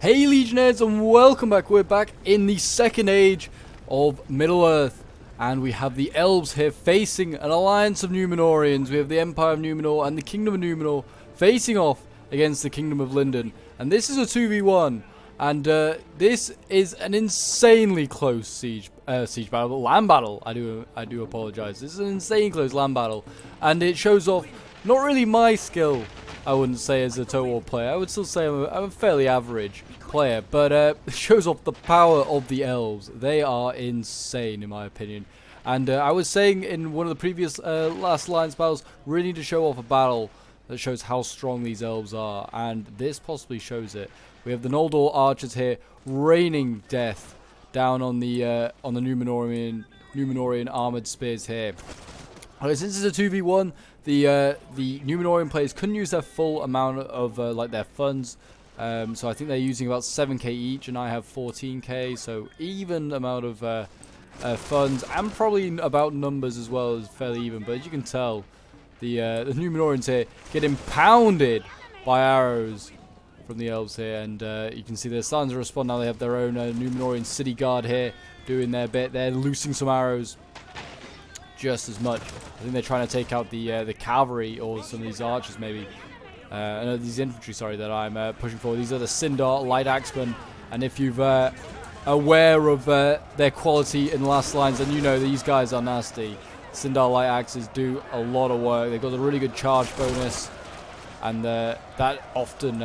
Hey Legionnaires, and welcome back. We're back in the second age of Middle-earth, and we have the elves here facing an alliance of Numenorians. We have the Empire of Numenor and the Kingdom of Numenor facing off against the Kingdom of Lindon. And this is a 2v1, and this is an insanely close siege battle, land battle. I do apologize. This is an insane close land battle, and it shows off not really my skill. I wouldn't say as a total player. I would still say I'm a fairly average player, but it shows off the power of the elves. They are insane, in my opinion. And I was saying in one of the previous last alliance battles, really need to show off a battle that shows how strong these elves are, and this possibly shows it. We have the Noldor archers here raining death down on the Numenorian armored spears here. Since it's a 2v1, the Numenorian players couldn't use their full amount of like their funds, so I think they're using about 7k each, and I have 14k, so even amount of funds, and probably about numbers as well, is fairly even. But as you can tell, the Numenorians here getting pounded by arrows from the elves here, and you can see they're starting to respond now. They have their own Numenorian city guard here doing their bit. They're loosing some arrows just as much. I think they're trying to take out the cavalry or some of these archers, maybe. No, these infantry, sorry, that I'm pushing for. These are the Sindar light axemen, and if you're aware of their quality in the last lines, then you know these guys are nasty. Sindar light axes do a lot of work. They've got a really good charge bonus, and that often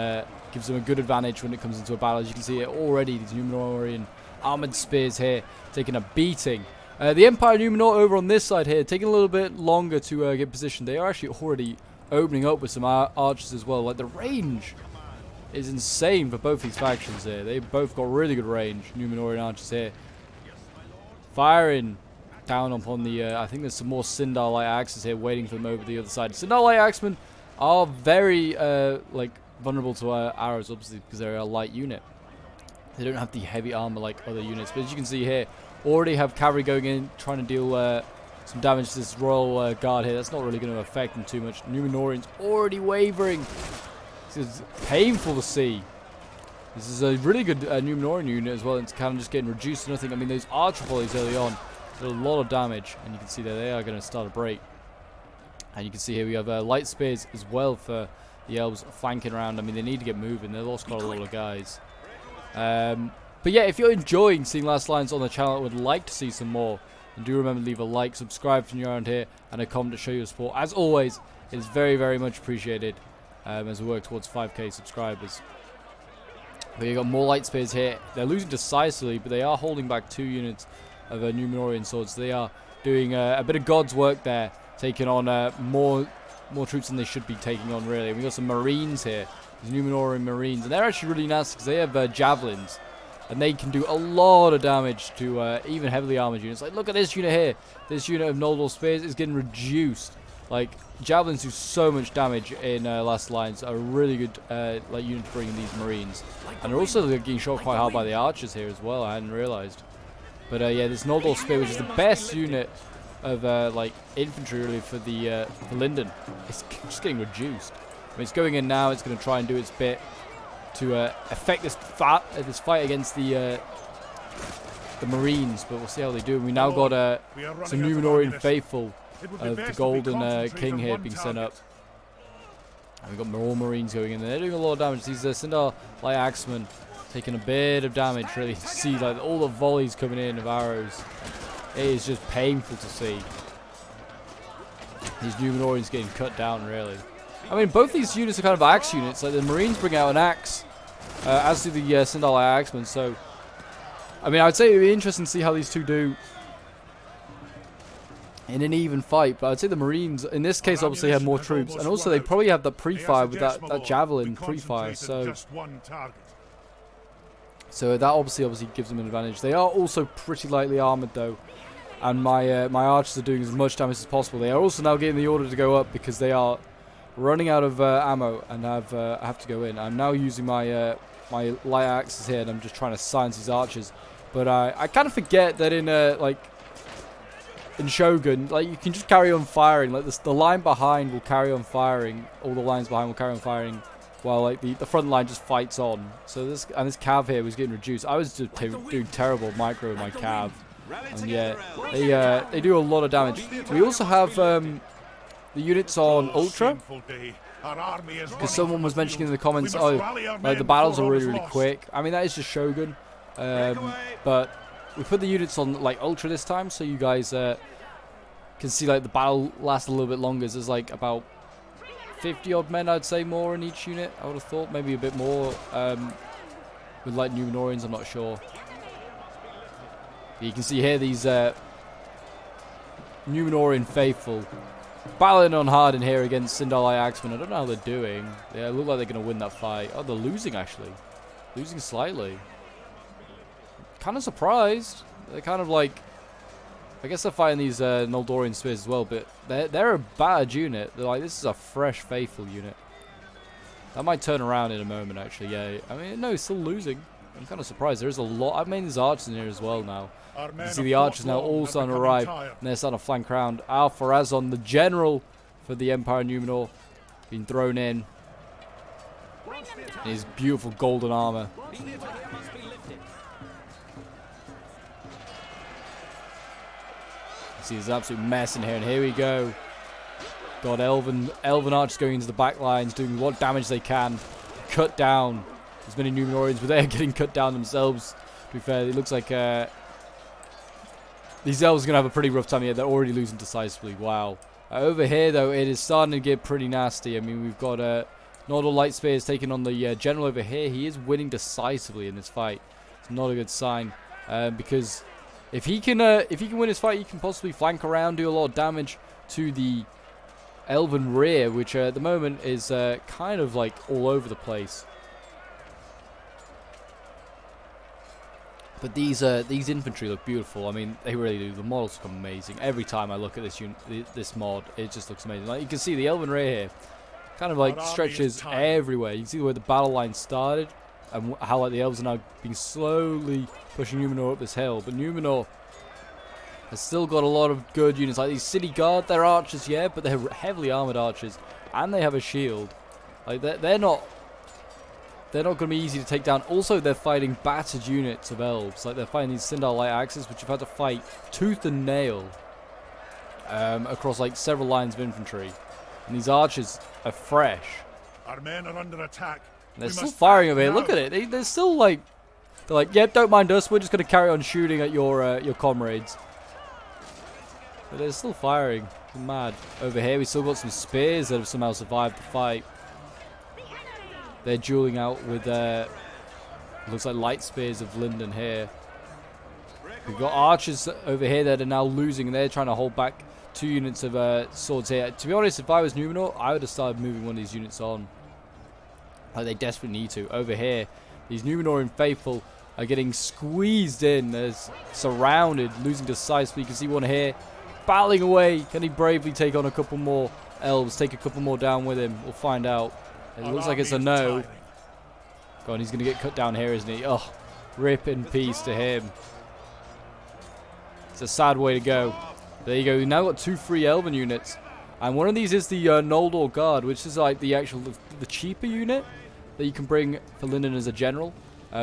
gives them a good advantage when it comes into a battle. As you can see it already, these Numenorian armored spears here taking a beating. The Empire Numenor over on this side here, taking a little bit longer to get positioned. They are actually already opening up with some archers as well. Like, the range is insane for both these factions here. They've both got really good range. Numenorian archers here firing down upon the, I think there's some more Sindar light axes here waiting for them over the other side. Sindar light axemen are very, like, vulnerable to arrows, obviously, because they're a light unit. They don't have the heavy armor like other units. But as you can see here, already have cavalry going in, trying to deal some damage to this royal guard here. That's not really going to affect them too much. Numenorians already wavering. This is painful to see. This is a really good Numenorian unit as well. It's kind of just getting reduced to nothing. I mean, those archer volleys early on did a lot of damage, and you can see that they are going to start a break. And you can see here we have light spears as well for the elves flanking around. I mean, they need to get moving. They lost quite a lot of guys. But yeah, if you're enjoying seeing last lines on the channel, I would like to see some more. And do remember to leave a like, subscribe if you're around here, and a comment to show your support. As always, it is very, very much appreciated as we work towards 5k subscribers. But you got more light spears here. They're losing decisively, but they are holding back 2 units of Numenorian swords. They are doing a bit of God's work there, taking on more troops than they should be taking on, really. We got some Marines here, these Numenorian Marines, and they're actually really nasty because they have javelins. And they can do a lot of damage to even heavily armored units. Like, look at this unit here. This unit of Noldor spears is getting reduced. Like, javelins do so much damage in last lines. Are a really good like unit to bring in these Marines. And they're also getting shot quite hard by the archers here as well. I hadn't realized. But yeah, this Noldor spear, which is the best unit of like infantry really for the for Lindon, it's just getting reduced. I mean, it's going in now. It's going to try and do its bit to affect this fight against the Marines, but we'll see how they do. And we now got some Numenorian faithful of the Golden King here being sent up, and we've got more Marines going in there. They're doing a lot of damage. These Sindar light axemen taking a bit of damage. Really, you see like all the volleys coming in of arrows. It is just painful to see these Numenorians getting cut down. Really. I mean, both these units are kind of axe units. Like, the Marines bring out an axe, as do the Sindar light axemen. So, I mean, I'd say it'd be interesting to see how these two do in an even fight. But I'd say the Marines, in this case, obviously have more troops, and also they probably have the pre-fire with that javelin pre-fire. So that obviously gives them an advantage. They are also pretty lightly armored though, and my archers are doing as much damage as possible. They are also now getting the order to go up because they are running out of ammo and have to go in. I'm now using my my light axes here, and I'm just trying to silence these archers. But I kind of forget that in like in Shogun, like, you can just carry on firing. Like, the line behind will carry on firing. All the lines behind will carry on firing while like the front line just fights on. So this cav here was getting reduced. I was just doing terrible micro with my cav, and yeah, they do a lot of damage. We also have the units on ultra, because someone was mentioning in the comments, oh, like the battles are really quick. I mean, that is just Shogun, but we put the units on like ultra this time, so you guys can see like the battle lasts a little bit longer. There's like about 50 odd men, I'd say, more in each unit. I would have thought maybe a bit more with like Numenorians, I'm not sure. You can see here these Numenorian faithful battling on hard in here against Sindar Axemen. I don't know how they're doing. They look like they're going to win that fight. Oh, they're losing actually. Losing slightly. Kind of surprised. They're kind of like, I guess they're fighting these Noldorian spears as well, but they're a bad unit. They're like, this is a fresh faithful unit. That might turn around in a moment actually, yeah. I mean, no, it's still losing. I'm kind of surprised. There's a lot. I've made these archers in here as well now. You can see the archers now all starting to arrive, and they're starting to flank around. AR-PHARAZON, the general for the Empire of Numenor, being thrown in his beautiful golden armor. See, there's an absolute mess in here, and here we go. Got Elven archers going into the back lines, doing what damage they can. Cut down as many Numenorians, but they're getting cut down themselves. To be fair, it looks like these elves are going to have a pretty rough time here. They're already losing decisively. Wow. Over here, though, it is starting to get pretty nasty. I mean, we've got Nordal Light Spears taking on the general over here. He is winning decisively in this fight. It's not a good sign, because if he can win his fight, he can possibly flank around, do a lot of damage to the Elven rear, which at the moment is kind of like all over the place. But these infantry look beautiful. I mean, they really do. The models look amazing. Every time I look at this mod, it just looks amazing. Like you can see the Elven rear here, kind of like stretches everywhere. You can see where the battle line started, and how like the elves are now being slowly pushing Numenor up this hill. But Numenor has still got a lot of good units, like these city guard. They're archers, yeah, but they're heavily armored archers, and they have a shield. Like they're not going to be easy to take down. Also, they're fighting battered units of elves. Like they're fighting these Sindar Light Axes, which have had to fight tooth and nail across like several lines of infantry. And these archers are fresh. Our men are under attack. They're still firing over here. Look at it. They're still like, they're like, yep, don't mind us. We're just going to carry on shooting at your comrades. But they're still firing. It's mad. Over here, we still got some spears that have somehow survived the fight. They're dueling out with, looks like light spears of Lindon here. We've got archers over here that are now losing, and they're trying to hold back 2 units of swords here. To be honest, if I was Numenor, I would have started moving one of these units on. Like they desperately need to. Over here, these Numenorian faithful are getting squeezed in. They're surrounded, losing decisively. You can see one here battling away. Can he bravely take on a couple more elves? Take a couple more down with him? We'll find out. It looks like it's a no. Go on, he's going to get cut down here, isn't he? Oh, rip in peace to him. It's a sad way to go. There you go. We've now got 2 free Elven units. And one of these is the Noldor Guard, which is like the actual, the cheaper unit that you can bring for Lindon as a general.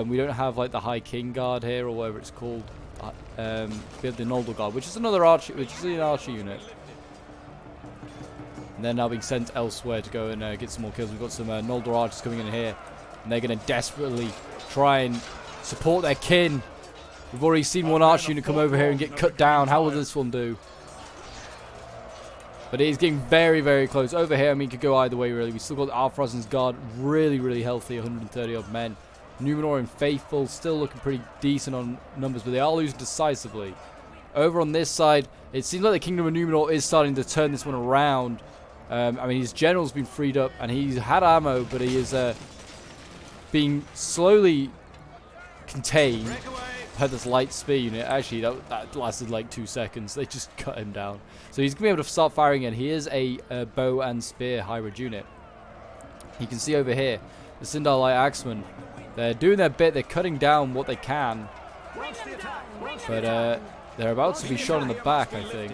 We don't have like the High King Guard here, or whatever it's called. We have the Noldor Guard, which is another archer, which is an archer unit. And they're now being sent elsewhere to go and get some more kills. We've got some Noldor archers coming in here, and they're going to desperately try and support their kin. We've already seen one archer unit come over here and get cut down. How will this one do? But it is getting very, very close. Over here, I mean, it could go either way, really. We still got AR-PHARAZON's Guard, really, really healthy, 130 odd men. Numenorian faithful, still looking pretty decent on numbers, but they are losing decisively. Over on this side, it seems like the Kingdom of Numenor is starting to turn this one around. I mean, his general's been freed up, and he's had ammo, but he is being slowly contained by this light spear unit. Actually, that lasted like 2 seconds. They just cut him down. So he's going to be able to start firing again. He is a bow and spear hybrid unit. You can see over here, the Sindar Light Axemen. They're doing their bit. They're cutting down what they can. But they're about to be shot in the back, I think.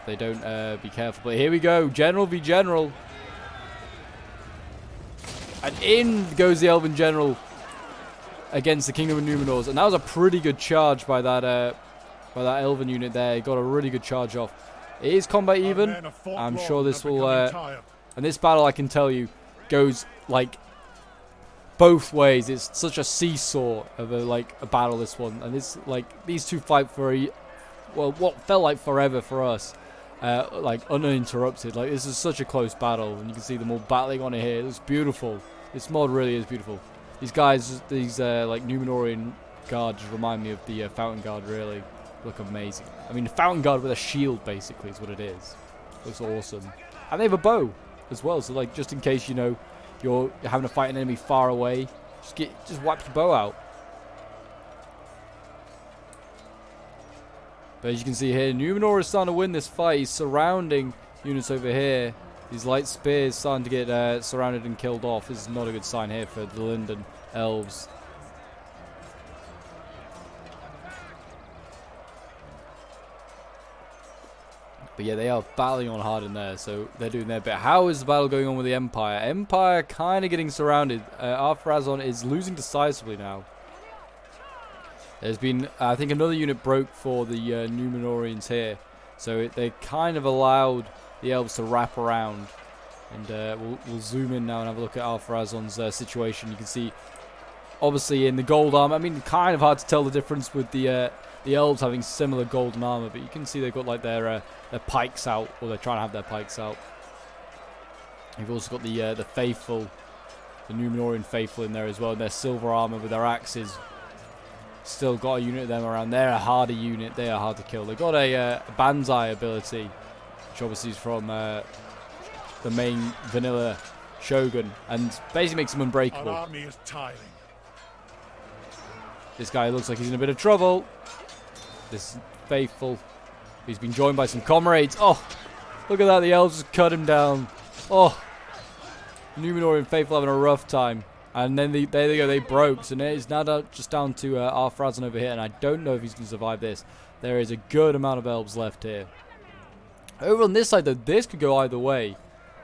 They don't be careful. But here we go. General v General. And in goes the Elven General against the Kingdom of Numenor. And that was a pretty good charge by that Elven unit there. He got a really good charge off. It is combat even. I'm sure this will... and this battle, I can tell you, goes like both ways. It's such a seesaw of a battle, this one. And it's like these two fight for what felt like forever for us. Like uninterrupted. Like this is such a close battle, and you can see them all battling on it here. It's beautiful. This mod really is beautiful. These guys, these like Numenorian guards remind me of the Fountain Guard. Really look amazing. I mean, the Fountain Guard with a shield basically is what it is. Looks awesome, and they have a bow as well. So like, just in case you're having to fight an enemy far away, just wipe your bow out. But as you can see here, Numenor is starting to win this fight. He's surrounding units over here. These light spears starting to get surrounded and killed off. This is not a good sign here for the Lindon elves. But yeah, they are battling on hard in there, so they're doing their bit. How is the battle going on with the Empire? Empire kind of getting surrounded. AR-PHARAZON is losing decisively now. There's been, I think, another unit broke for the Numenorians here. So they kind of allowed the elves to wrap around. And we'll zoom in now and have a look at AR-PHARAZON's situation. You can see, obviously, in the gold armor. I mean, kind of hard to tell the difference with the elves having similar golden armor. But you can see they've got like their pikes out, or they're trying to have their pikes out. You've also got the faithful, the Numenorian faithful in there as well. And their silver armor with their axes. Still got a unit of them around. They're a harder unit. They are hard to kill. They've got a Banzai ability, which obviously is from the main vanilla Shogun, and basically makes them unbreakable. Our army is tiring. This guy looks like he's in a bit of trouble. This faithful. He's been joined by some comrades. Oh, look at that. The elves just cut him down. Oh, Numenorian faithful having a rough time. And then there they go, they broke. So now it's now just down to AR-PHARAZON over here. And I don't know if he's going to survive this. There is a good amount of elves left here. Over on this side, though, this could go either way.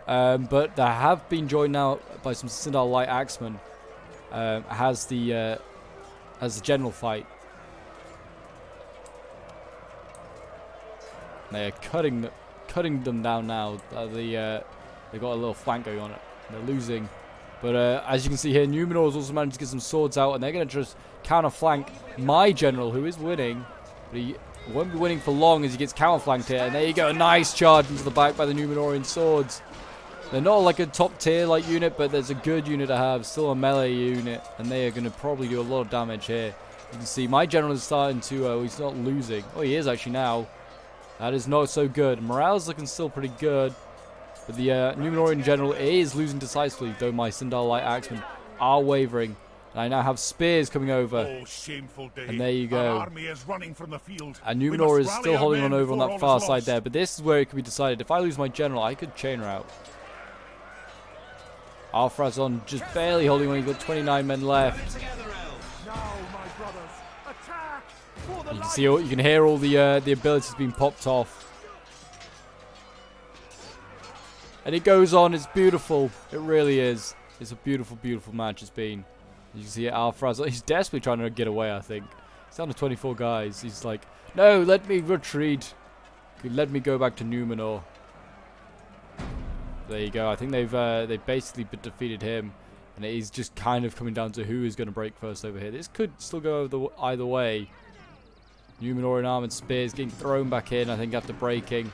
But they have been joined now by some Sindar Light Axemen. Has the general fight. They are cutting them down now. They've got a little flank going on. They're losing. But as you can see here, Numenor has also managed to get some swords out, and they're going to just counter-flank my general, who is winning. But he won't be winning for long as he gets counter-flanked here. And there you go, a nice charge into the back by the Numenorian swords. They're not like a top-tier like unit, but there's a good unit to have. Still a melee unit, and they are going to probably do a lot of damage here. You can see my general is starting to, he's not losing. Oh, he is actually now. That is not so good. Morale's looking still pretty good. But the Numenorian general is losing decisively, though my Sindar Light Axemen are wavering. And I now have spears coming over. Oh, shameful day. And there you go. Our army is running from the field. And Numenor is still holding on over on that far side there. But this is where it could be decided. If I lose my general, I could chain route. AR-PHARAZON just barely holding on. He's got 29 men left. You can see, you can hear all the abilities being popped off. And it goes on. It's beautiful. It really is. It's a beautiful, beautiful match it's been. You can see AR-PHARAZON. He's desperately trying to get away, I think. He's down to 24 guys. He's like, no, let me retreat. Let me go back to Numenor. There you go. I think they've basically defeated him. And it is just kind of coming down to who is going to break first over here. This could still go either way. Numenorian armored spears getting thrown back in, I think, after breaking.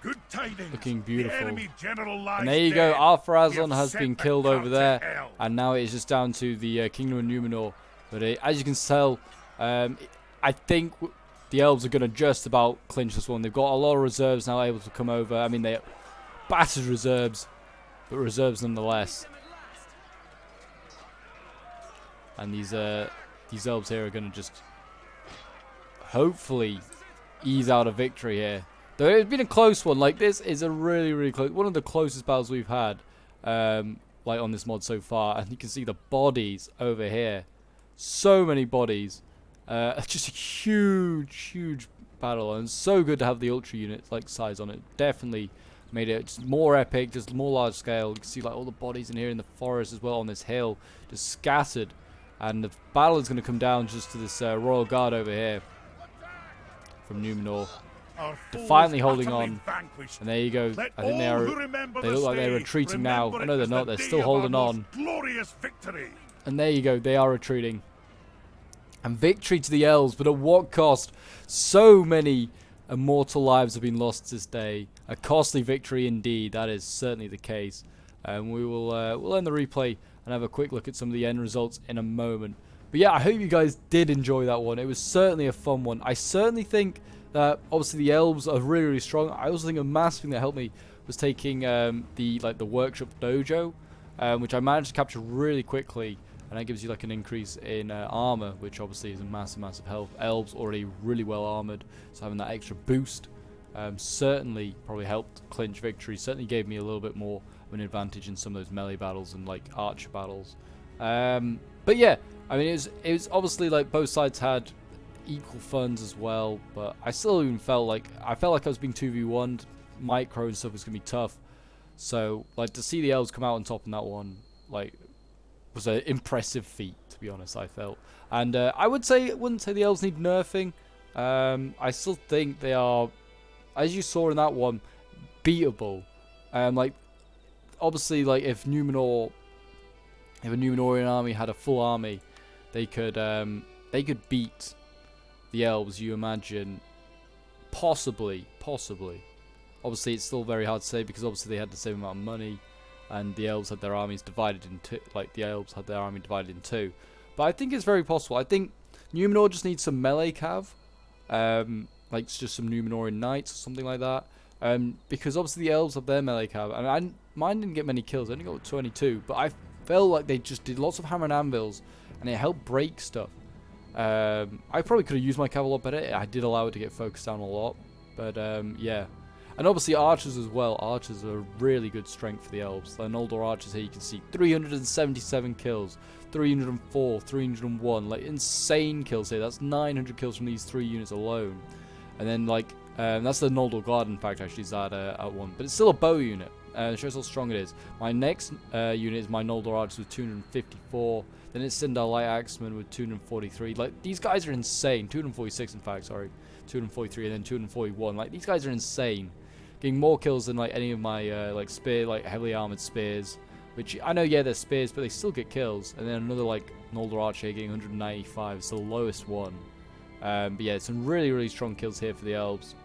Good tidings. Looking beautiful. The enemy general lies And there you dead. go. AR-PHARAZON We have has sent been the killed count over to there. hell. And now it is just down to the Kingdom of Numenor. But as you can tell, I think the elves are going to just about clinch this one. They've got a lot of reserves now able to come over. I mean, they battered reserves, but reserves nonetheless. And these elves here are going to just hopefully ease out a victory here. Though it's been a close one. Like, this is a really, really close, one of the closest battles we've had, like on this mod so far. And you can see the bodies over here. So many bodies. Just a huge, huge battle, and it's so good to have the ultra unit like size on it. Definitely made it just more epic, just more large scale. You can see like all the bodies in here in the forest as well on this hill, just scattered. And the battle is going to come down just to this Royal Guard over here from Numenor. They're finally holding on, and there you go. I think they look like they're retreating now. Oh no, they're not. They're still holding on. And there you go. They are retreating. And victory to the elves, but at what cost? So many immortal lives have been lost this day. A costly victory indeed. That is certainly the case. And we'll end the replay and have a quick look at some of the end results in a moment. But yeah, I hope you guys did enjoy that one. It was certainly a fun one. I certainly think that obviously the elves are really, really strong. I also think a massive thing that helped me was taking the workshop dojo, which I managed to capture really quickly, and that gives you like an increase in armor, which obviously is a massive help. Elves already really well armored, so having that extra boost certainly probably helped clinch victory. Certainly gave me a little bit more of an advantage in some of those melee battles and like archer battles. But yeah, I mean it was obviously like both sides had equal funds as well, but I still even felt like I was being 2v1'd. Micro and stuff was gonna be tough, so like to see the elves come out on top in that one like was an impressive feat, to be honest. I felt, and I wouldn't say the elves need nerfing. I still think they are, as you saw in that one, beatable. Like obviously, like if a Numenorian army had a full army, they could beat the elves, you imagine. Possibly. Obviously, it's still very hard to say because obviously they had the same amount of money, and the elves had their armies divided in two. Like the elves had their army divided in two. But I think it's very possible. I think Numenor just needs some melee cav, like just some Numenorean knights or something like that. Because obviously the elves have their melee cav, and mine didn't get many kills. I only got 22, but I felt like they just did lots of hammer and anvils, and it helped break stuff. I probably could have used my cav a lot better. I did allow it to get focused down a lot, but yeah. And obviously archers as well. Archers are a really good strength for the elves. The Noldor archers here, you can see 377 kills, 304, 301, like insane kills here. That's 900 kills from these 3 units alone. And then like that's the Noldor guard, in fact, actually is that at one, but it's still a bow unit. It shows how strong it is. My next unit is my Noldor archers with 254. Then it's Sindar light axemen with 243. Like these guys are insane. 246, in fact. Sorry, 243, and then 241. Like these guys are insane, getting more kills than like any of my like heavily armored spears. Which I know, yeah, they're spears, but they still get kills. And then another like Noldor archer getting 195. It's the lowest one. But yeah, some really strong kills here for the elves.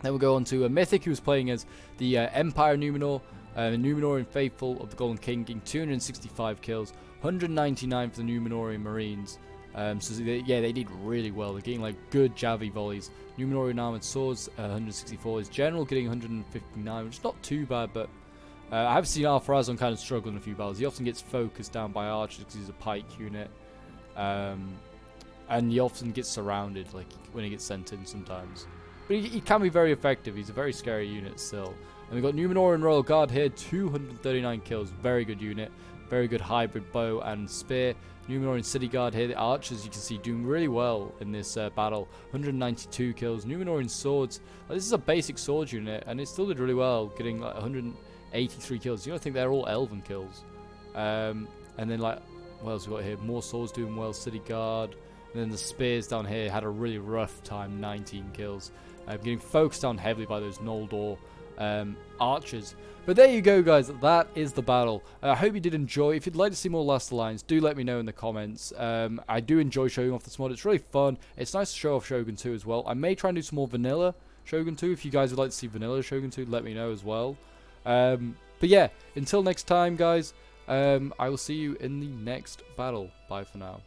Then we'll go on to a Mythic, who's playing as the Empire Numenor, Numenorean faithful of the Golden King, getting 265 kills, 199 for the Numenorian Marines. So they did really well. They're getting like good Javi volleys. Numenorian armored swords, 164. His general getting 159, which is not too bad, but I have seen AR-PHARAZON kind of struggle in a few battles. He often gets focused down by archers because he's a pike unit. And he often gets surrounded, like when he gets sent in sometimes. But he can be very effective. He's a very scary unit still. And we've got Numenorean Royal Guard here, 239 kills. Very good unit. Very good hybrid bow and spear. Numenorean City Guard here. The archers, you can see, doing really well in this battle. 192 kills. Numenorean swords. This is a basic sword unit, and it still did really well, getting like 183 kills. You don't think they're all elven kills. And then like, what else we got here? More swords doing well. City Guard. And then the spears down here had a really rough time, 19 kills. Getting focused on heavily by those Noldor archers. But there you go, guys. That is the battle. I hope you did enjoy. If you'd like to see more Last Alliance, do let me know in the comments. I do enjoy showing off this mod. It's really fun. It's nice to show off Shogun 2 as well. I may try and do some more vanilla Shogun 2. If you guys would like to see vanilla Shogun 2, let me know as well. But yeah, until next time, guys, I will see you in the next battle. Bye for now.